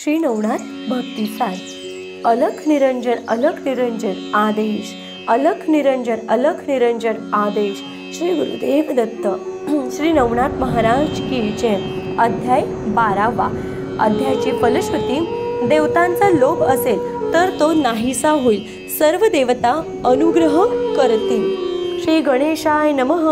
श्री नवनाथ भक्तिसार। अलख निरंजन आदेश, अलख निरंजन आदेश। श्री गुरुदेव दत्त। श्री नवनाथ महाराज की जय। अध्याय 12वा। अध्यायाची फलश्रुती, देवतांचा लोभ असेल तर तो नाहीसा होईल, सर्व देवता अनुग्रह करतील। श्री गणेशाय नमः।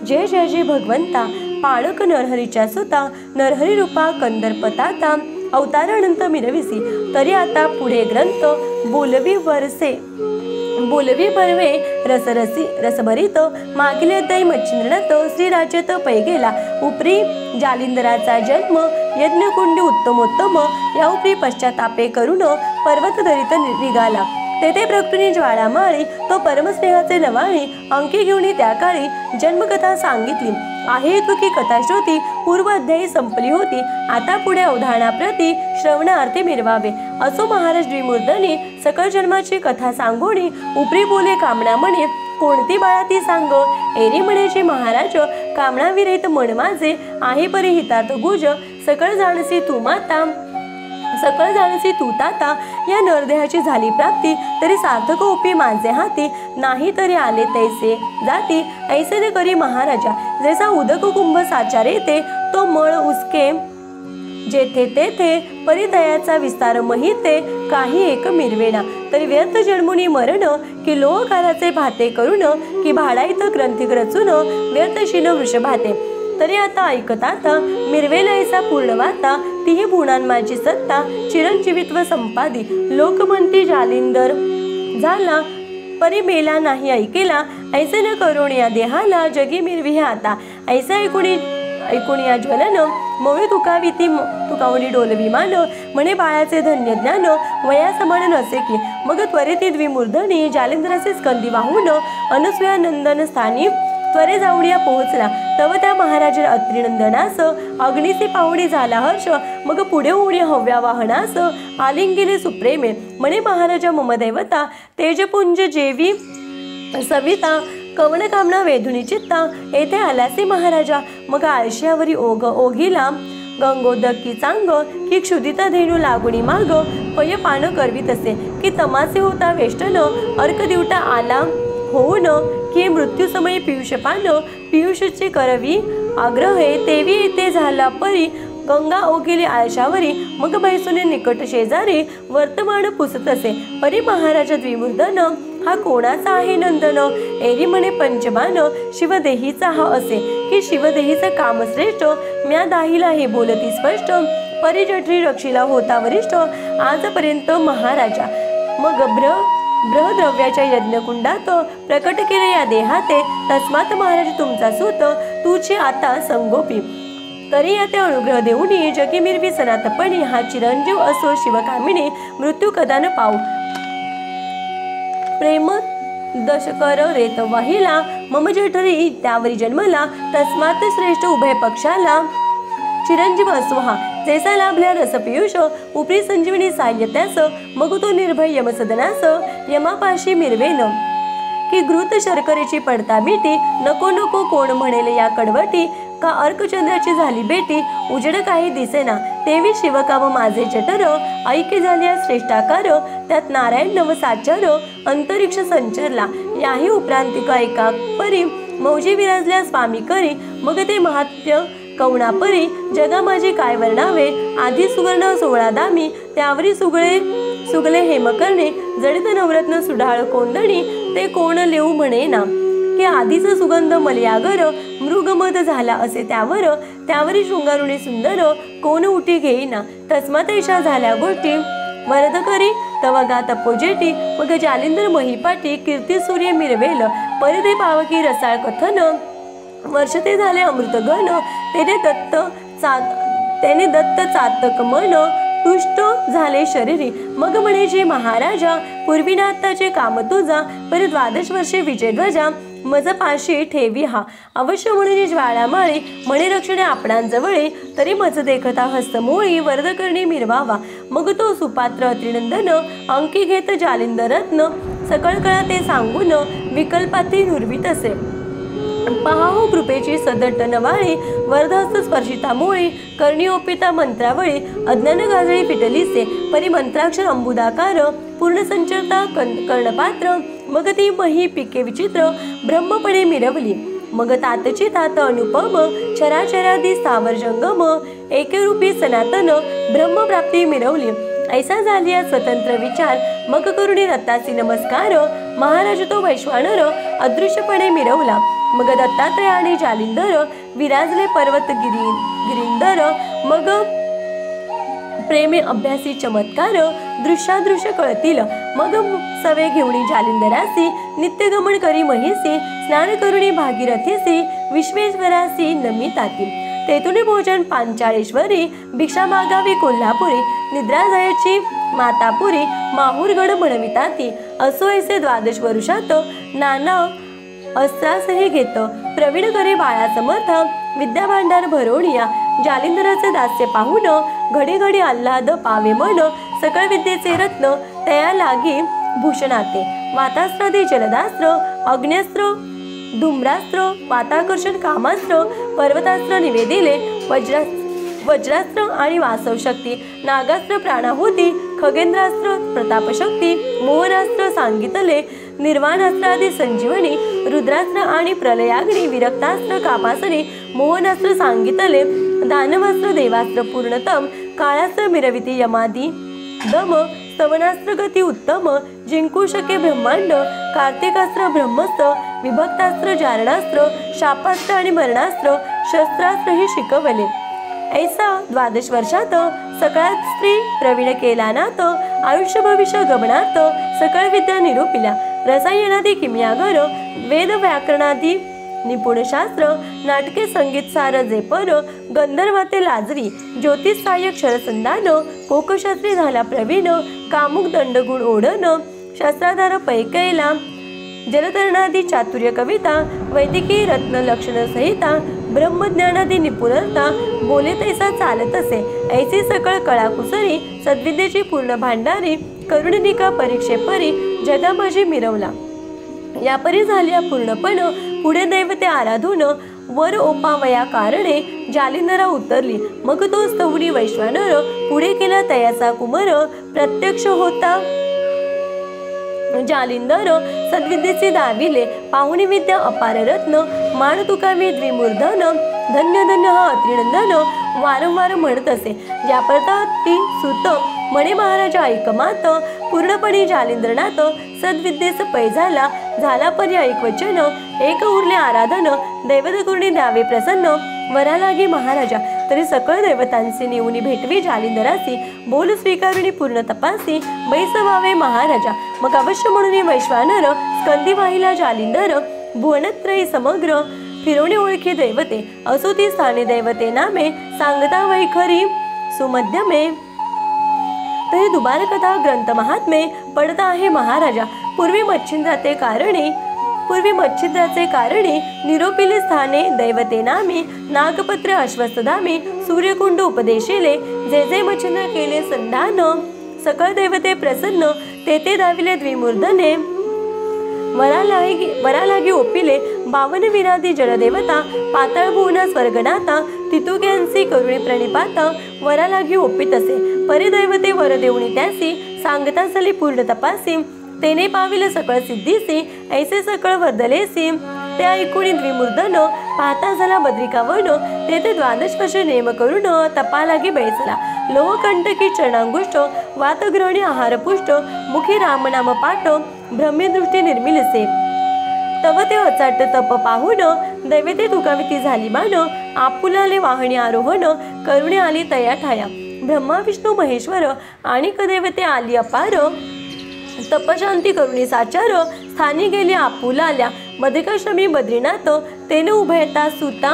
जय जय जय भगवंता, पाळक नरहरीच्या सुता, नरहरी रूपा कंदर्पताता, अवतारानंत मिरविसी, तरी आता पुढे ग्रंथ बोलवी बरवे रसरसी रसभरित, मागील दै मच्छिंद्रनाथ श्रीराज्यत पैगेला, उपरी जालिंदराचा जन्म यज्ञकुंडी उत्तमोत्तम, या उपरी पश्चातापे करून पर्वत दरीत निघाला, तेथे प्रकृती ज्वाळामाळी, तो परमस्नेहाचे नवाळी, अंकी घेऊन त्या काळी जन्मकथा सांगितली आहे तुकी कथाश्रुती, पूर्व अध्यायी संपली होती, आता पुढे अवधानाप्रती श्रवणार्थी मिरवावे। असो महाराज द्विमूर्धनी सकळ जन्माची कथा सांगोणी, उपरी बोले कामना म्हणे, कोणती बाळा ती सांग, एरी म्हणेची महाराज, कामना विरहित मन माझे, आहे परी हितार्थ गुज, सकळ जाणसी तू ताता, या नरदेहाची झाली प्राप्ती, तरी सार्थक उपी माझे हाती, नाही तरी आले तैसे जाती, ऐसे न करी महाराजा, जैसा उदक कुंभ साचार येते, तो मळ उसके जेथे तेथे, परिदयाचा विस्तार महिते, काही एक मिरवेना, तरी व्यर्थ जन्मुनी मरण, की लोहकाराचे भाते करून, की भाडाईत ग्रंथिक रचून, व्यर्थशीन वृषभाते, तरी आता ऐकतात मिरवेल ऐसा पूर्णवाता, तीही गुणान माझी सत्ता, चिरंजीवित्व संपादी, लोकमंती जालिंदर झाला, परी मेला नाही ऐकेला, ऐसे न करून या देहाला, जगी मिरवी आता, ऐसे ऐकून या ज्वलन, मौळी तुकावली डोल विमान, म्हणे बाळाचे धन्य ज्ञान, वया समान नसे की, मग त्वरित द्विमूर्धनी जालिंदराचे स्कंदी वाहून, अनसूया नंदन स्थानी त्वरे जाऊनिया पोहोचला, तव त्या महाराजा अत्रिनंदनास, अग्नीचे पाहुणी झाला हर्ष, मग पुढे उडी हव्या वाहनास, आलिंगिले सुप्रेमे, म्हणे महाराजा मम दैवता, तेजपुंज जेवी सविता, कवन कामना वेधुनी चित्ता, येथे आलासे महाराजा, मग आळश्यावरी ओघिला, गंगोदकी चांग, की क्षुदिता धेनू लागुणी माग, पय पान करवीत असे, की तमासे होता वेष्टन, अर्क दिवटा आला होऊन, की मृत्यू समयी पियुषचे करवी आग्रहे, तेवी येथे झाला परी, गंगा ओघिली आळशावरी, मग बैसुने निकट शेजारी, वर्तमान पुसत असे, परी महाराजा द्विमूर्धन, हा कोणाचा आहे नंदन, एरी म्हणे पंचबाण, शिवदेहीचा हा असे, की शिवदेहीचा काम श्रेष्ठ, म्या दाहिला हे बोलती स्पष्ट, परी जठरी रक्षिला होता वरिष्ठ, आजपर्यंत महाराजा, मग बृहद्रव्याच्या यज्ञकुंडात प्रकट केले या देहाते, तस्मात महाराज तुमचा सूत, तुझे आता संगोपी, तरी याते अनुग्रह देऊनी, जगी मिरवी सनातपणी, हा चिरंजीव असो शिवकामिनी, मृत्यू कदा न पाऊ, प्रेम दशकर रेत वाहिला, मम जठरी त्यावरी जन्मला, तस्मात श्रेष्ठ उभय पक्षाला, चिरंजीव असो हा, जैसा लाभल्या रसपियुष, उपरी संजीवनी साह्य त्यास, मग तो निर्भय यमसदनास, यमापाशी मिरवेन, की घृत शर्करेची पडता मिठी, नको नको कोण म्हणेल या कडवटी, का अर्कचंद्राची झाली बेटी, उजेड काही दिसेना, तेवी शिवकाम माझे जठर, ऐक्य झाल्या श्रेष्ठाकार, त्यात नारायण नवसाचार, अंतरिक्ष संचरला, याही उपरांतिका एका परी, मौजी विराजल्या स्वामी करी, मग ते महात्म्य कवणापरी, जगा माझे काय वर्णावे, आधी सुवर्ण 16 दामी, त्यावरी सुगले हेमकर्णे, जडित नवरत्न सुढाळ कोंदणी, ते कोण लेऊ म्हणेना, की आधीच सुगंध मलयागर, मृगमद झाला असे त्यावरी शृंगारुणी सुंदर, कोण उठी घेईना, तस्मात ऐशा झाल्या गोष्टी, वरद करी तवगा तपोजेटी, मग जालिंदर महिपाटी, कीर्ती सूर्य मिरवेल, परिदे पावकी रसाळ कथन, वर्ष ते झाले अमृतगण, त्याने दत्त चातक मन, तुष्ट झाले शरीरी, मग म्हणे जे महाराजा, पूर्वीनाथाचे काम तुझा, पर 12 वर्षे विजयध्वजा, मज पाशी ठेवी हा, अवश्य म्हणून ज्वाळामाळी, म्हणे रक्षणे आपणांजवळे, तरी मज देखता हस्तमोळी, वरद करणी मिरवावा, मग तो सुपात्र अत्रिनंदन, अंकी घेत जालिंदर रत्न, सकळ कळा ते सांगून, विकल्पाती नुरवीत असे, पहाहो कृपेची सदट नवाळी, वरदहस्त स्पर्शितामुळे कर्णी ओपिता मंत्रावळी, अज्ञान गाजळी फिटलीसे परी मंत्राक्षर अंबुदाकार, पूर्ण संचरता कर्णपात्र, मग ती मही पिके विचित्र ब्रह्मपणे मिरवली, मग तातची तात अनुपम, चराचरादी स्थावर जंगम, एकरूपी सनातन ब्रह्मप्राप्ती मिरवली, ऐसा झालिया स्वतंत्र विचार, मग करुणी दत्तासी नमस्कार, महाराज तो वैश्वानर अदृश्यपणे मिरवला, मग दत्तात्रय आणि जालिंदर विराजले पर्वत गिरिंदर, मग प्रेमे अभ्यासी चमत्कार दृश्यादृश्य कळतील, मग सवे घेऊनी जालिंदरासी नित्यगमन करी महिसी, स्नान करुणी भागीरथीसी विश्वेश्वरासी नमिताती, तेथुनी भोजन पांचाळेश्वरी, भिक्षा मागावी कोल्हापुरी, निद्रा जायची मातापुरी, माहूरगड म्हणविताती, असो ऐसे द्वादश वरुषात नाना अस्त्रासही घेत, प्रवीण करे बाळा समर्थ विद्या भांडार भरवणिया, जालिंदराचे दास्य पाहून घडी घडी आल्हाद पावे मन, सकळ विद्येचे रत्न तया लागी भूषणाते, वातास्त्रादी जलदास्त्र अग्न्यास्त्र धूम्रास्त्र वाताकर्षण कामास्त्र, पर्वतास्त्र निवेदिले, वज्रास्त्र आणि वासव शक्ती, नागास्त्र प्राणाहुती, खगेंद्रास्त्र प्रतापशक्ती, मोहनास्त्र सांगितले, निर्वाणास्त्रादी संजीवनी, रुद्रास्त्र आणि प्रलयाग्नी, विरक्तास्त्र कापासनी, मोहनास्त्र सांगितले, दानवास्त्र देवास्त्र पूर्णतम, काळास्त्र मिरविती यमादी दम, स्तवनास्त्र गती उत्तम, जिंकू शके ब्रह्मांड, कार्तिकास्त्र ब्रह्मस्त्र, विभक्तास्त्र जारणास्त्र, शापास्त्र आणि मरणास्त्र, शस्त्रास्त्र ही शिकवले, ऐसा द्वादश वर्षात सकळात स्त्री प्रवीण केला नात, आयुष्य भविष्य गमनात सकळ विद्या निरूपिल्या, रसायनादी किमयागर, वेद व्याकरणादी निपुण शास्त्र, नाटके संगीत सार जेपर, गंधर्वाते लाजरी, ज्योतिष सहाय्यक शरसंधान, कोकशास्त्री झाला प्रवीण, कामुक दंडगुण ओढण, शस्त्राधार पैकैला, जलतरणादी चातुर्य कविता, वैदिकी रत्न लक्षण संहिता, ब्रह्मज्ञानादी निपुणता, बोले तैसा चालत असे, ऐसी सकळ कळाकुसरी, सद्विद्येची पूर्ण भांडारी, करुणिका परीक्षेपरी जगा माझी मिरवला, यापरी झाल्या पूर्णपण, पुढे दैवते आराधून, वर ओपावया कारणे, जालिंदरा उतरली, मग तो स्तवनी वैश्वानर, पुढे केला तयाचा कुमर, प्रत्यक्ष होता जालिंदर, सद्विद्येचे दाविले, पाहुणी विद्या अपार रत्न, मान तुकावी द्विमूर्धन, धन्य धन्य हा अत्रिनंदन, वारंवार म्हणत असे, ज्यापरता ती सुत म्हणे महाराजा ऐकमात, पूर्णपणे जालिंद्रनाथ सद्विद्येस पै झाला परी ऐकवचन, एक उरले आराधन, दैवत करुणी द्यावे प्रसन्न, वरा लागी महाराजा, तरी सकळ देवतांचे नेऊनी भेटवी जालिंदरासी, बोल स्वीकारुणी पूर्ण तपासी, बैस व्हावे महाराजा, मग अवश्य म्हणून वैश्वानर, स्कंदी वाहिला जालिंदर, भुवनत्रयी समग्र, फिरवणे ओळखी दैवते, असो ती स्थाने दैवते नामे, सांगता वैखरी सुमध्यमे, तरी दुबार कथा ग्रंथ महात्मे, पडता आहे महाराजा, पूर्वी मच्छिंद्राचे कारणे, निरोपिले स्थाने दैवते नामी, नागपत्र अश्वस्तधामी, सूर्यकुंड उपदेशिले, जे जे मच्छिंद्र केले संधान, सकळ दैवते प्रसन्न, तेथे दाविले द्विमूर्धने, वरालागी ओपिले, 52 विराधी जलदेवता, पाताळ भुवना स्वर्गनाथा, तितुक्यांसी करुणी प्रणिपाता, वरालागी ओपित असे, परिदैवते वर देऊनी त्यासी, सांगता झाली पूर्ण तपासी, तेने पाविले सकळ सिद्धीसी, ऐसे सकळ वर्धलेसी, ते ऐकुणी द्विमूर्धन, पाहता झाला बद्रिकावन, तेथे द्वादश वर्ष नेम करून, तपालागी बैसला, लोहकंटकी चरणांगुष्ट, वातग्रहणी आहारपुष्ट, मुखी रामनाम पाठ, ब्रह्मीदृष्टी निर्मिलसे, तव ते अचाट तप पाहून, दैवते तुकाविती झाली मान, आपुलाले वाहणी आरोहण, करुणे आली तया ठाया, ब्रह्मा विष्णू महेश्वर आणि दैवते आली अपार, तपशांती करुणी साचार, स्थानी गेली आपुलाल्या, बद्रिकाश्रमी बद्रीनाथ, तेने उभयता सुता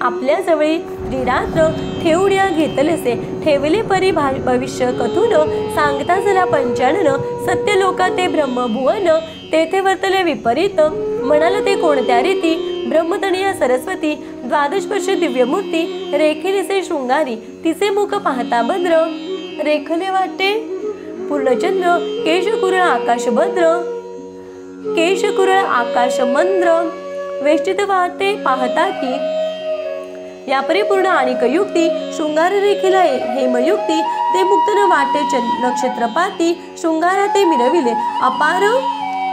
आपल्या जवळी त्रिरात्र, ठेवण्या घेतलेसे, ठेवले परी भविष्य कथून, सांगता झाला पंचानन, सत्य लोका ते ब्रह्मभुवन, तेथे वर्तले विपरीत, म्हणाल ते कोणत्या रीती, ब्रह्मतनिया सरस्वती, द्वादश वर्ष दिव्यमूर्ती, रेखिलीसे शृंगारी, तिचे मुख पाहता भद्र, रेखले वाटे पूर्णचंद्र, केशकुरळ आकाशभद्र, केशकुरळ आकाशमंद्र, वेष्टित वाहते पाहता की या परिपूर्ण आणि युक्ती शृंगार रेखीला हेमयुक्ती ते मुक्त न वाटे नक्षत्रपाती शृंगारा ते मिरविले अपार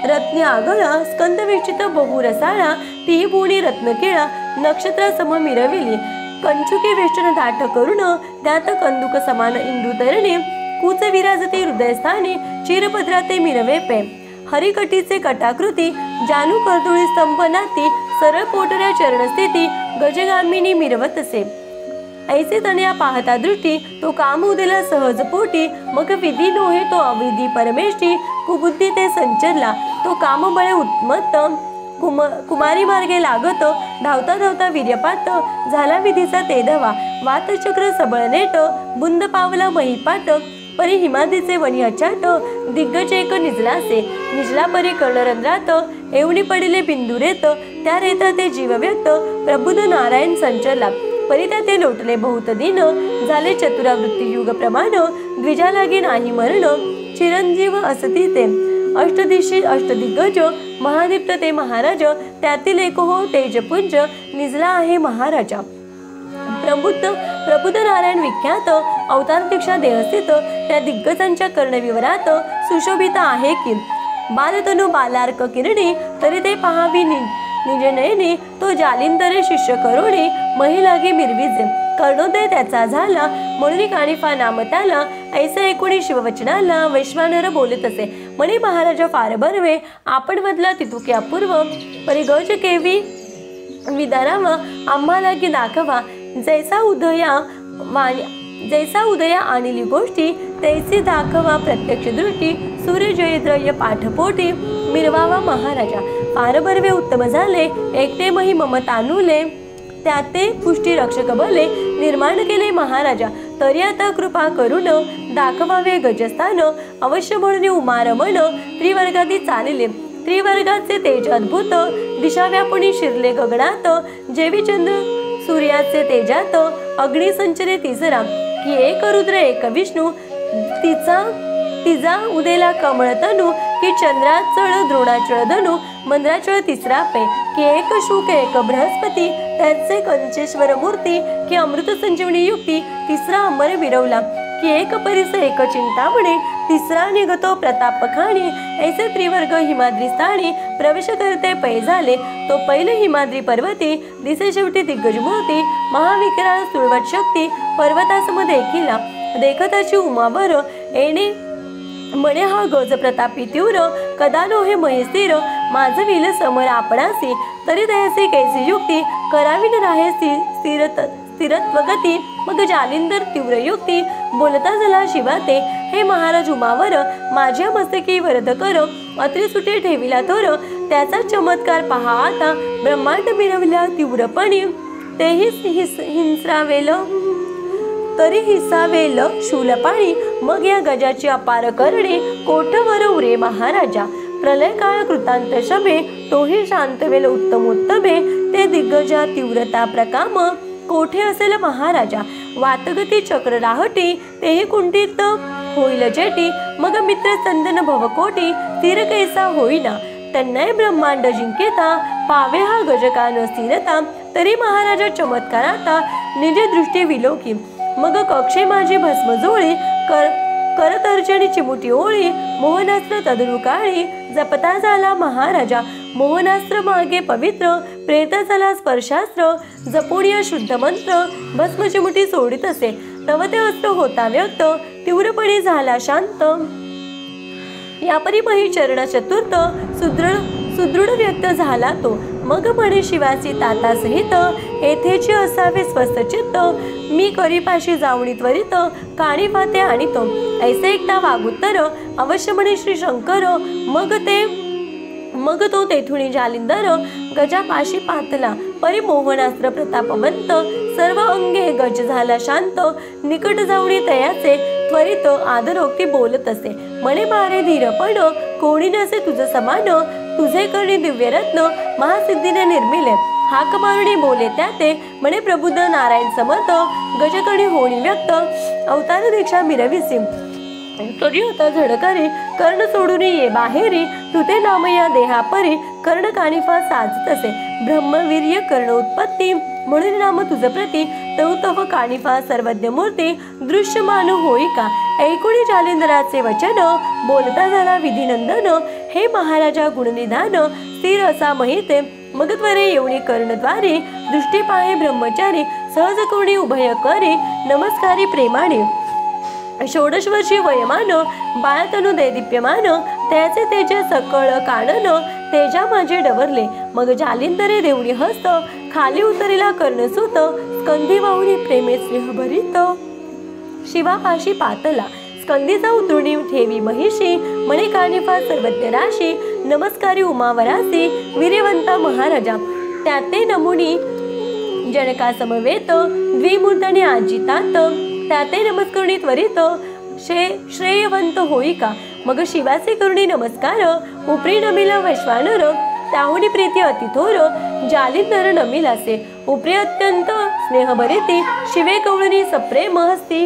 रत्नी आगळ स्कंदवेष्टित बहुरसाळा ती बोणी रत्नकेळा नक्षत्रासम मिरविली कंचुके वेष्टन दाट करुण त्यात कंदुक समान इंदू तरणे कूच विराजते हृदयस्थानी चिरपत्राते मिरवे पे हरिकटीचे कटाकृती जानू कर्दुळी स्तंभनाती सरळ पोटऱ्या चरणस्थिती गजगामिनी मिरवतसे ऐसे तनया पाहता दृष्टी तो काम उदेला सहज पोटी मग विधी नोहे तो अविधी परमेष्टी कुबुद्धी ते संचरला तो काम बळे उत्मत्त कुमारी मार्गे लागत धावता धावता वीर्यपात झाला विधीचा ते धवा वातचक्र सबळ नेट बुंद पावला महिपाट परी हिमाद्रीचे वणी अचाट दिग्गज एक निजलासे निजला परी कर्णरंध्रात एवढी पडिले बिंदुरेत त्या रेता ते जीव व्यक्त प्रबुद्ध नारायण संचरला परी त्या ते लोटले बहुत दिन झाले चतुरावृत्ती युग प्रमाण द्विजा लागे नाही मरण चिरंजीव असती ते अष्टदिशी अष्टदिग्गज महादीप्त ते महाराज त्यातील एक हो तेजपुंज निजला आहे महाराजा प्रबुद्ध नारायण विख्यात अवतार दीक्षा देहस्थित त्या दिग्गजांच्या कर्णविवरात सुशोभित आहे की बालतनु बालार्क किरणी तरी ते पाहावी निज नयनी तो जालिंदरे शिष्य करोणी महिलागी मिरविजे कर्णोदय त्याचा झाला म्हणून काणिफा नाम त्याला ऐसा एकोणी शिववचनाला वैश्वानर बोलत असे म्हणे महाराजा फार बर्वे आपण बदला तितुके अपूर्व परी गज केवी विदारावा आम्हाला की दाखवा जैसा उदया आणली गोष्टी तैसी दाखवा प्रत्यक्ष दृष्टी सूर्य जयद्रय पाठपोटी मिरवावा महाराजा फार बर्वे उत्तम झाले एकटे मही मम तानुले त्याते पुष्टी रक्षक बले निर्माण केले महाराजा तरी आता कृपा करून दाखवावे गजस्थान अवश्य म्हणून उमारमण त्रिवर्गादी चालिले त्रिवर्गाचे तेज अद्भुत दिशा व्यापुणी शिरले गगनात जेवी चंद्र सूर्याचे तेजात अग्नी संचरे तिसरा की एक रुद्र एक विष्णू तिचा उदेला कमळतनू की चंद्राचळ द्रोणाचळ धनु मंद्राचळ तिसरा पे की एक शुक एक बृहस्पती त्याचे कंचेश्वर मूर्ती की अमृत संजीवनी युक्ती तिसरा अमर विरवला की एक परिस एक चिंतामणे तिसरा निघतो प्रताप खाणी ऐसे त्रिवर्ग हिमाद्री स्थानी प्रवेश करते पै झाले तो पहिले हिमाद्री पर्वती दिसे शेवटी दिग्गज मूर्ती महाविकराळ सुळवट शक्ती पर्वतासम देखिला देखताची उमावर येणे म्हणे हा गज प्रतापी तीव्र कदा नो हे महेस्थिर माझ विल समर आपणासी तरी दयासी कैसी युक्ती करावी न राहे स्थिरत्व गती मग जालिंदर तीव्र युक्ती बोलता झाला शिवाते हे महाराज उमावर माझ्या मस्तकी वरद कर अत्रिसुटे ठेविला थोर त्याचा चमत्कार पहा आता ब्रह्मांड मिरवला तीव्रपणी तेही हिंसरावेल तरी हिसावेल शूलपाणी मग या गजाची अपार करणे कोठवर उरे महाराजा प्रलय काळ कृतांत शबे तोही शांतवेल उत्तमोत्तमे ते दिग्गजा तीव्रता प्रकाम कोठे असेल महाराजा वातगती चक्र राहटी तेही कुंठित होईल जेटी मग मित्र संदन भवकोटी स्थिर कैसा होईना तन्नय ब्रह्मांड जिंकेता पावे हा गजकान स्थिरता तरी महाराजा चमत्काराता निज दृष्टी विलोकी मग कक्षे माझी भस्म जोळी करतर्जनी चिमुटी ओळी मोहनास्त्र तदरू काळी जपता झाला महाराजा मोहनास्त्र मागे पवित्र प्रेत झाला स्पर्शास्त्र जपोनिया शुद्ध मंत्र भस्म चिमुटी सोडित असे तव ते अस्त्र होता व्यक्त तीव्रपणे झाला शांत यापरी मही चरण चतुर्थ सुदृढ व्यक्त झाला तो मग म्हणे शिवासी ताता सहित येथेची असावे स्वस्थ चित्त मी करीपाशी जावणी त्वरित काणी पाते आणितो ऐसे एकदा वागुत्तर अवश्य म्हणे श्री शंकर मग तो तेथुनी जालिंदर गजापाशी पातला परी मोहनास्त्र प्रतापवंत सर्व अंगे गज झाला शांत निकट जावणी तयाचे त्वरित आदरोक्ती बोलत असे म्हणे मारे धीरपण कोणी नसे तुझ समान तुझे करणी दिव्यरत्न महासिद्धीने निर्मिले हाक मारुणी बोले त्याते म्हणे प्रबुद्ध नारायण समर्थ गजकणी होणी व्यक्त अवतार दीक्षा मिरविसी तरी होता झडकरी कर्ण सोडून ये बाहेरी तुते नाम या देहा परी कर्ण कानिफा साजत असे ब्रह्मवीर्य कर्ण उत्पत्ती म्हणून नाम तुझ प्रती तव तव कानिफा सर्वज्ञ मूर्ती दृश्यमान होई का ऐकुणी जालिंदराचे वचन बोलता झाला विधिनंदन हे महाराजा गुणनिधान स्थिर असा महिते मग त्वरे येऊनी कर्णद्वारे दृष्टी पाहे ब्रह्मचारी सहज कोणी उभय करी नमस्कारी प्रेमाने 16 वर्षी वयमान बाळतनु दैदिप्यमान त्याचे तेज सकळ कानन तेजा माझे डवरले मग जालिंदरे देवणी हस्त खाली उतरिला कर्णसूत स्कंदी वाहुनी प्रेमे स्नेह भरित शिवापाशी पातला स्कंदीचा उतरुणी ठेवी महिषी मणे कानिफा सर्वज्ञ राशी नमस्कारी उमावरासी वीर्यवंता महाराजा त्याते नमुनी जनका समवेत द्विमूर्तने आजितात त्याते नमस्करुणी त्वरित श्रेयवंत होई का मग शिवाचे करुणी नमस्कार उपरी नमिला वैश्वानर त्याहुनी प्रीती अतिथोर जालिंदर नमिलासे उपरी अत्यंत स्नेहभरिती शिवे कवळणी सप्रेम हस्ती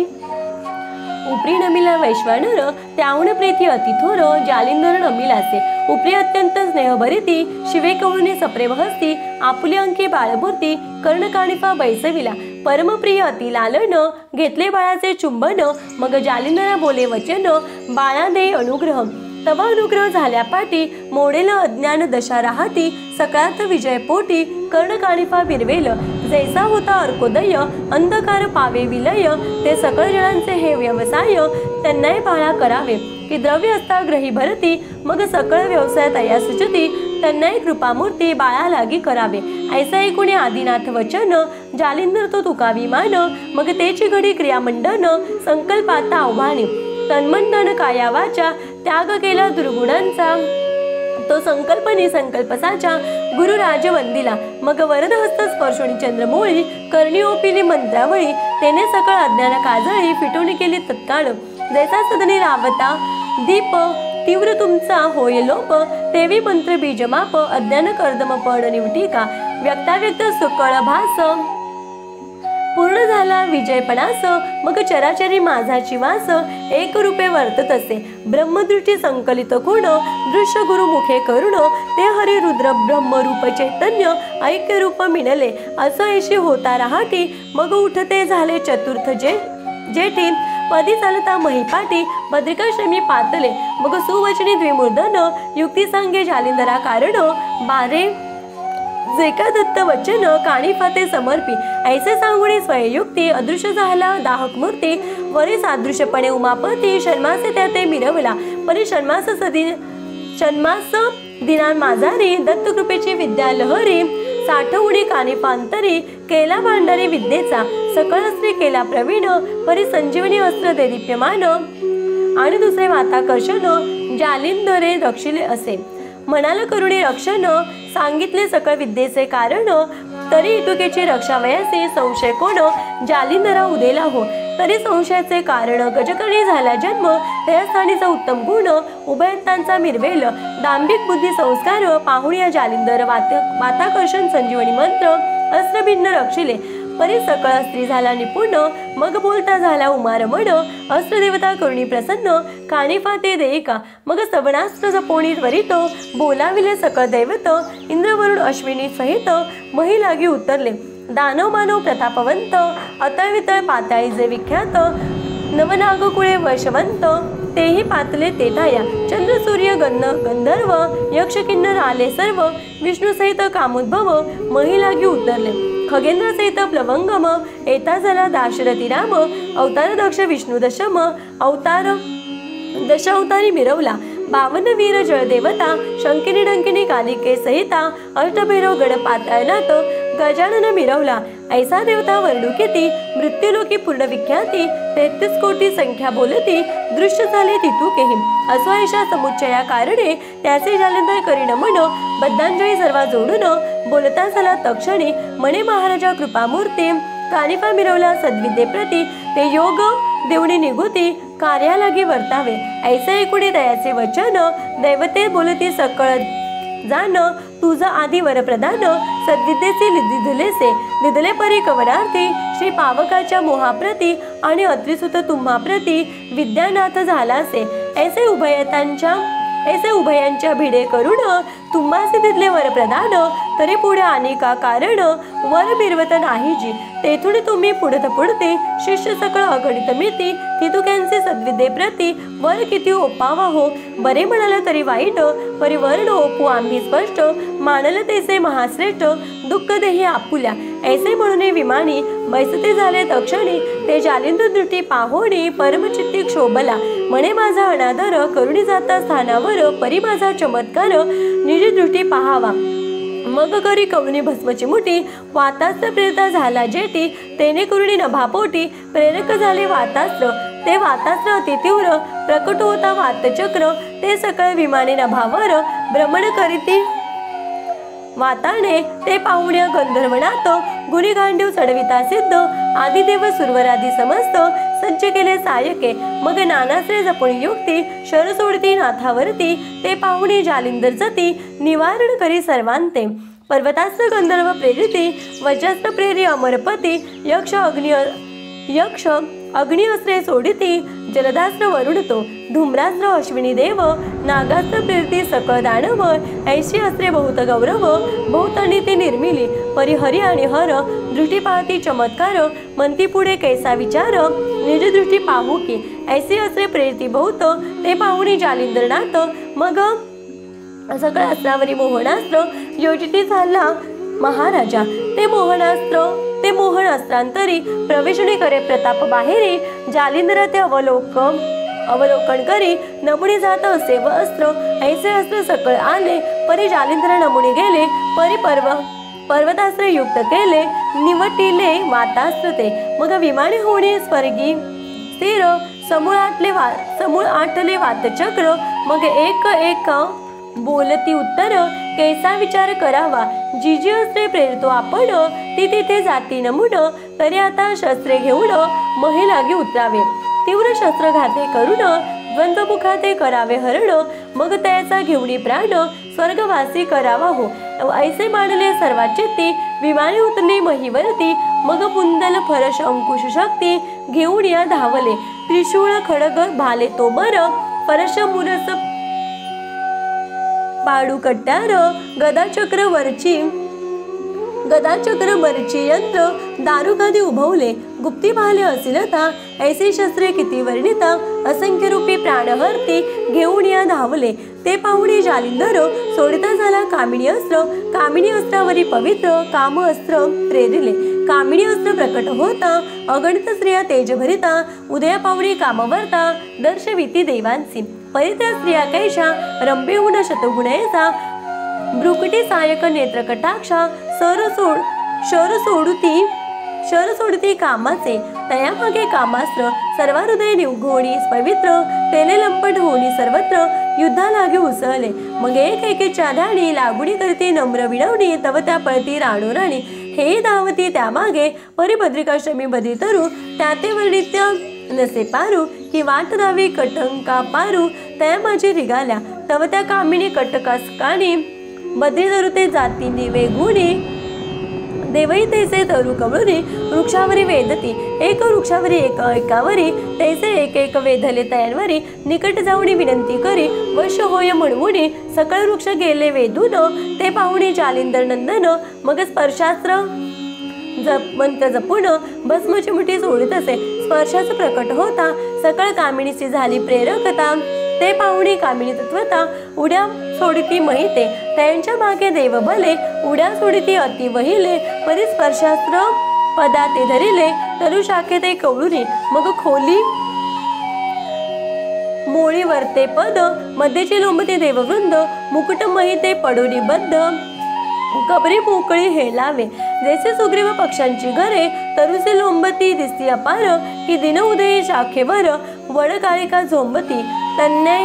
उपरी नमिला वैश्वानर त्याहुन प्रीती अतिथोर जालिंदर नमिलासे उपरी अत्यंत स्नेहभरिती शिवे कवळणी सप्रेम हस्ती आपुले अंकी बाळमूर्ती कर्णकानिफा बैसविला परमप्रिय अति लालन घेतले बाळाचे चुंबन मग जालिंदरा बोले वचन बाळा दे अनुग्रह तवा अनुग्रह झाल्या पाटी मोडेल अज्ञान दशा राहती सकाळात विजय पोटी कर्णकानिफा बिरवेल जैसा होता अर्कोदय अंधकार पावे विलय ते सकळ जणांचे हे व्यवसाय त्यांनाही बाळा करावे की द्रव्य असता ग्रही भरती मग सकळ व्यवसाय तया सुचती त्यांनाही कृपामूर्ती बाळा लागी करावे ऐसा ऐकुणी आदिनाथ वचन जालिंदर तो तुका विमान मग तेची घडी क्रियामंडन संकल्पाता आव्हाने तन्मन काया वाचा त्याग केला दुर्गुणांचा तो संकल्प निसंकल्प साचा गुरु राज वंदिला मग वरद हस्त स्पर्शोणी चंद्रमोळी करणी ओपिली मंत्रावळी तेने सकळ अज्ञान काजळी फिटवणी केली तत्काळ जैसा सदनी रावता दीप तीव्र तुमचा होय लोप तेवी मंत्र बीजमाप अज्ञान कर्दम पण निवटिका व्यक्ताव्यक्त सुकळ भास पूर्ण झाला विजयपणास मग चराचरी माझाची वास एक रूपे वर्तत असे ब्रह्मदृष्टी संकलित गुण दृश्य गुरु मुखे करुण ते हरी रुद्र ब्रह्मरूप चैतन्य ऐक्य रूप मिळले असं ऐशी होता राहाटी मग उठते झाले चतुर्थ जेठी पदी चालता महिपाटी बद्रिकाश्रमी पातले मग सुवचनी द्विमूर्धन युक्ती सांगे जालिंदरा कारण बारे जे का दत्त वचन कानिफाते समर्पी ऐसे सांगुणी स्वययुक्ती अदृश्य झाला दाहक मूर्ती वरी सादृश्यपणे उमापती शर्मासे त्याते मिरवला परी षण्मास दिना माझारी दत्त कृपेची विद्या लहरी साठवणी कानिफांतरी केला भांडारी विद्येचा सकळ स्त्री केला प्रवीण परी संजीवनी अस्त्र देदीप्यमान आणि दुसरे वाताकर्षण जालिंदरे रक्षिले असे मनाला करुणी रक्षण सांगितले सकळ विद्येचे कारण तरी इतुकेची रक्षावयाचे संशय कोण जालिंदरा उदेला हो तरी संशयाचे कारण गजकर्णी झाला जन्म त्या स्थानीचा उत्तम गुण उभयतांचा मिरवेल दांभिक बुद्धी संस्कार पाहुण्या जालिंदर वाताकर्षण संजीवनी मंत्र अस्त्रभिन्न रक्षिले परी सकळ स्त्री झाला निपुण मग बोलता झाला उमारमण अस्त्रदेवता करुणी प्रसन्न कानिफा ते देयिका मग सवनास्त्र जपोणी त्वरित बोलाविले सकळ दैवत इंद्रवरुण अश्विनी सहित मही लागी उतरले दानव मानव प्रतापवंत अतळवितळ पाताळी जे विख्यात नवनागकुळे वशवंत तेही पातले तेटाया चंद्र सूर्य गंधर्व यक्ष किन्नर आले सर्व विष्णू सहित कामोद्भव मही लागी उतरले खगेंद्र सहित प्लवंगम येता झाला दाशरथी राम अवतार दक्ष विष्णू दशम अवतार दशावतारी मिरवला 52 वीर जळदेवता शंकिनी डंकिनी कालिके सहिता अष्टभैरव गण पाताळनाथ गजानन मिरवला ऐसा देवता वर्णुकिती मृत्यूलोकी पूर्ण विख्याती 33 कोटी संख्या बोलती दृश्य झाले तितुकेही असो ऐशा समुच्चया कारणे त्याचे जालिंदर करी नमन बद्धांजळी सर्वा जोडून बोलता झाला तक्षणी मणे महाराजा कृपामूर्ती कानिफा मिरवला सद्विद्ये प्रती ते योग देवणी निघुती कार्या लागी वर्तावे ऐसे ऐकुणी दयाचे वचन दैवते बोलती सकळ जाण तुझा आधी वरप्रदान सद्विद्येचे दिधलेसे दिधले परी कवनार्थी श्री पावकाच्या मोहाप्रती आणि अत्रिसुत तुम्हाप्रती विद्यानाथ झालासे ऐसे ऐसे उभयांच्या भिडे करुण तुम्हासी तिथले वर प्रदान तरी पुढे अनेका कारण वर बिरवत नाही जी तेथून तुम्ही पुढते शिष्य सकळ अगणित मिळती तितुक्यांचे सद्विद्ये प्रती वर किती ओपावा हो बरे म्हणाला तरी वाईट परी वर्ण ओपू आम्ही स्पष्ट मानल तेसे महाश्रेष्ठ दुःख देही आपुल्या ऐसे म्हणून विमानी बैसते झाले तक्षणी ते जालिंद दृष्टी पाहोणी परमचित्ती क्षोभला म्हणे माझा अनादर करुणी जाता स्थानावर परी माझा चमत्कार निज दृष्टी पाहावा मग करी कवनी भस्मची मुठी वातास्त्र प्रेरिता झाला जेटी तेने करुणी नभापोटी प्रेरक झाले वातास्त्र ते वातास्त्र अतितीव्र प्रकट होता वातचक्र ते सकळ विमाने नभावर भ्रमण करीती वाताने ते पाहुण्या गंधर्वनाथ गुणी गांडीव चढविता सिद्ध आदिदेव सुरवरादी समस्त सज्ज केले सायके मग नानाश्रे जपणी युक्ती शर सोडती नाथावरती ते पाहुणे जालिंदर जती निवारण करी सर्वांते पर्वतास्त्र गंधर्व प्रेरिती वज्रास्त्र प्रेरी अमरपती यक्ष अग्नि अस्त्रे सोडिती जलदास्त्र वरुणतो धूम्रास्त्र अश्विनी देव नागास्त्र प्रेरिती सकळ दानव ऐशी अस्त्रे बहुत गौरव बहुत नीती निर्मिली परिहरी आणि हर दृष्टी पाहती चमत्कार म्हणती पुढे कैसा विचार निज दृष्टी पाहू की ऐसी अस्त्रे प्रेरिती बहुत ते पाहुणी जालिंदरनाथ मग सकळ अस्त्रावरी मोहनास्त्र योजिती झाला महाराजा ते मोहन अस्त्रांतरी प्रवेशने करे प्रताप बाहेरी जालिंदर ते अवलोकन करी नमुनी जात असे व अस्त्र ऐसे अस्त्र सकळ आले परी जालिंदर नमुनी गेले परी पर्वतास्त्र युक्त केले निवटिले वातास्त्र ते मग विमाने होणे स्वर्गी स्थिर समूळ आटले वातचक्र मग एक बोलती उत्तर कैसा विचार करावा जी अस्त्रे प्रेरतो आपण ती तिथे जाती नमुन तरी आता शस्त्रे घेऊन महिलागी उतरावे तीव्र शस्त्रघाते करून द्वंद्वमुखाते करावे हरण मग त्याचा घेऊनी प्राण स्वर्गवासी करावा हो ऐसे मानले सर्वाचित्ती विमाने उतरली महीवरती मग पुंदल फरश अंकुश शक्ती घेऊन या धावले त्रिशूळ खडग भाले तोमर फरश मुरस पाडू कट्टार गदाचक्र वरची यंत्र दारुगादी उभवले गुप्ती भाले असिलता ऐसे शस्त्रे किती वर्णिता असंख्य रूपी प्राणहर्ती घेऊन या धावले ते पाहुणे जालिंदर सोडता झाला कामिनी अस्त्रावरी पवित्र काम अस्त्र प्रेरिले कामिनी अस्त्र प्रकट होता अगणित स्त्रिया तेज भरिता उदया पाहुणी कामवर्ता दर्शविती देवांसी परित्या स्त्रिया कैशा रंबेहून शतगुणयचा भ्रुकुटी सायक नेत्र कटाक्षा शर सोडती कामाचे तयामागे कामास्त्र सर्व हृदय निवघोणी पवित्र तेले लंपट होणी सर्वत्र युद्धा लागे उसळले मग एकेच्या धाडी लागुडी करती नम्र विनवणी तव त्या पळती राणोराणी हे धावती त्यामागे परिभद्रिकाश्रमी बदी तरू त्याते वर्णित्य नसे पारू की वाट दावी कटंका पारू त्या माझी रिगाल्या तव त्या कामिनी कटकासकानी बद्री धरू ते जाती निवे गुणी देवई तैसे तरू कवळुनी वृक्षावरी वेदती एक वृक्षावरी एकावरी तैसे एक वेधले तयांवरी निकट जाऊनी विनंती करी वश होय म्हणवुनी सकळ वृक्ष गेले वेधून ते पाहुणी जालिंदर नंदन मग स्पर्शास्त्र मंत्र जपून भस्मची मुठी सोडित असे स्पर्शाचा प्रकट होता सकळ कामिनीची झाली प्रेरकता ते पाहुणी कामिनी तत्वता उड्या सोडिती महिते त्यांच्या मागे देव भले उड्या सोडिती अति वहिले परी स्पर्शास्त्र पदा ते धरिले तरु शाखे ते कवळुनी मग खोली मोळी वरते पद मध्येची लोंबती देववृंद मुकुट महिते पडोनी बद्ध कबरी मोकळी हेलावे जैसे सुग्रीव पक्षांची घरे तरुसे लोंबती दिसती अपार की दिन उदयी शाखेवर वड काळिका झोंबती तन्ने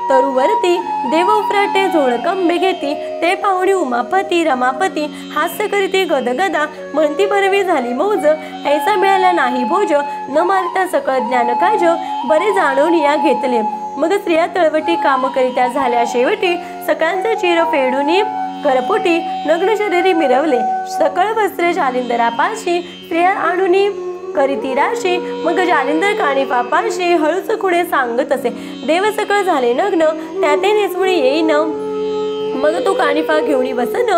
तरुवरती देव उफराटे झोळकंबे घेती ते पाहुणी उमापती रमापती हास्य करीती गदगदा म्हणती बरवी झाली मौज ऐसा मिळाला नाही भोज न मारता सकळ ज्ञान काज बरे जाणून या घेतले मग स्त्रिया तळवटी काम करित्या झाल्या शेवटी सकाळचे चिर फेडूनी करपोटी नग्न शरीरी मिरवले सकळ वस्त्रे जालिंदरापाशी स्त्रिया आणूनी करीती राशी. मग जालिंदर कानिफापाशी हळूच खुणे सांगत असे. देव सकळ झाले नग्न त्याते नेसमुळे येईन. मग तो कानिफा घेऊन बसन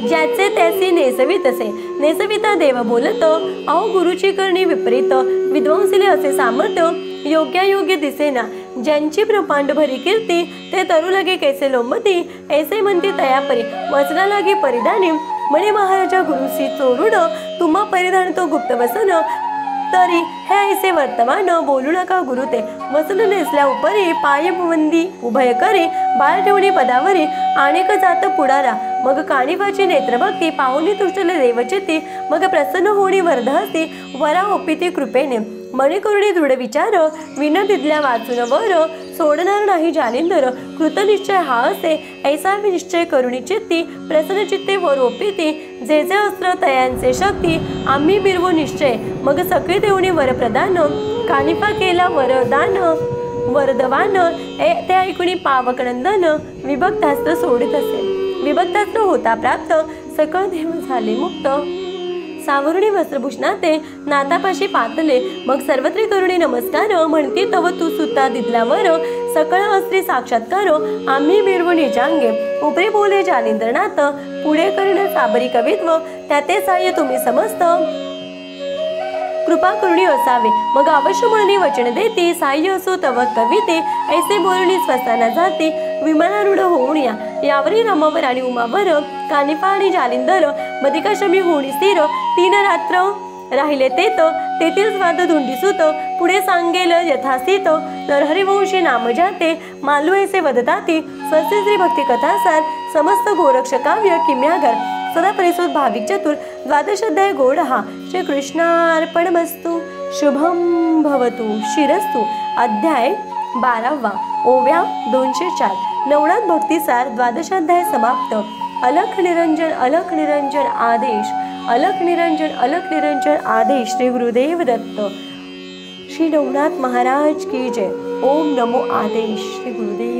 ज्याचे त्याचे नेसवीत असे. नेसविता देव बोलत अहो गुरुची करणी विपरीत. विध्वंसिले असे सामर्थ्य योग्यायोग्य दिसेना. ज्यांची प्रपांड भरी कीर्ती ते तरू लगे कैसे लोंबती. ऐसे म्हणती तयापरी वचना लागे परिधानी. म्हणे महाराजा गुरुसी चोरुण तुम्हा परिधान तो गुप्त वसन. तरी हे ऐसे वर्तमान बोलू नका गुरु ते. वसन नेसल्या उपरी पायबंदी उभय करी. बाळ ठेवणी पदावरी अनेक जात पुढारा. मग कानिफाची नेत्रभक्ती पाहुणी तुष्टले देवचित्ती. मग प्रसन्न होणी वरदहस्ती वरा ओपिती कृपेने. मणिकरुणी दृढ विचार विनदिदल्या वाचून वर. सोडणार नाही जालिंदर कृतनिश्चय हा असे. ऐसा निश्चय करुणी चित्ती प्रसन्न चित्ते वर ओपिती. जे जे अस्त्र तयांचे शक्ती आम्ही बिरवू निश्चय. मग सगळे देऊनी वरप्रदान कानिफा केला वरदान. वरदवान ते ऐकुणी पावकनंदन विभक्तास्त्र सोडित असे. विभक्तास्त्र होता प्राप्त सकळ देव झाले मुक्त. सावरुणी वस्त्रभूषणाते नातापाशी पातले. मग सर्वत्री करुणी नमस्कार म्हणती तव तू सुता दिदल्यावर. सकळ अस्त्री साक्षात्कार आम्ही मिरवून जांगे. उपरी बोले जालिंद्रनाथ पुढे कर्ण साबरी कवित्व त्याते साह्य तुम्ही समस्त. कृपा करुणी असावे. मग अवश्य म्हणून वचन देती साह्य असो तव कविते. ऐसे बोलणी स्वस्ताना जाती विमानारूढ होऊन या. यावरी रमावर आणि उमावर कानिफा आणि जालिंदर मदिका शमी होणी स्थिर. 3 रात्र राहिले तेथील स्वाद धुंडीसूत. पुढे सांगेल यथास्थित नरहरिवंशी नाम जाते. मालू ऐसे वदताती स्वस्ति श्री भक्ती कथासार. समस्त गोरक्ष काव्य किम्यागर सदा परिसोद भाविक चतुर. 12 अध्याय गोड हा. श्री कृष्णार्पणमस्तु. शुभम भवतु शिरस्तु. अध्याय 12 ओव्या 204. नवनाथ भक्तिसार 12 अध्याय समाप्त. अलख निरंजन अलख निरंजन आदेश. अलख निरंजन अलख निरंजन आदेश. श्री गुरुदेव दत्त. श्री नवनाथ महाराज की जय. ओम नमो आदेश. श्री गुरुदेव.